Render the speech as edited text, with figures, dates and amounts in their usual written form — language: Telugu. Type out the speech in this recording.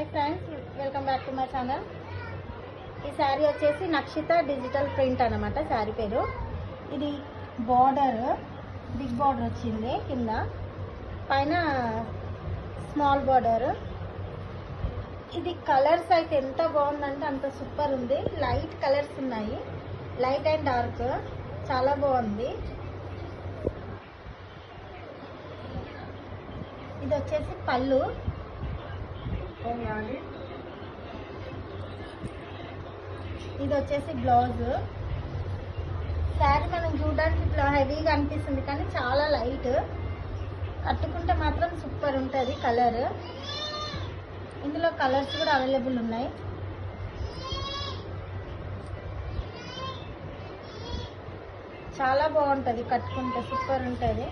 Hi friends, welcome back to my channel. ఈ శారీ వచ్చేసి నక్షిత డిజిటల్ ప్రింట్ అనమాట. శారీ పేరు. ఇది బార్డర్ బిగ్ బార్డర్ వచ్చింది, కింద పైన స్మాల్ బార్డర్. ఇది కలర్స్ అయితే ఎంత బాగుందంటే అంత సూపర్ ఉంది. లైట్ కలర్స్ ఉన్నాయి, లైట్ అండ్ డార్క్, చాలా బాగుంది. ఇది వచ్చేసి పళ్ళు. ఇది వచ్చేసి బ్లౌజ్. శారీ మనం చూడడానికి ఇట్లా హెవీగా అనిపిస్తుంది కానీ చాలా లైట్, కట్టుకుంటే మాత్రం సూపర్ ఉంటుంది కలర్. ఇందులో కలర్స్ కూడా అవైలబుల్ ఉన్నాయి. చాలా బాగుంటుంది, కట్టుకుంటే సూపర్ ఉంటుంది.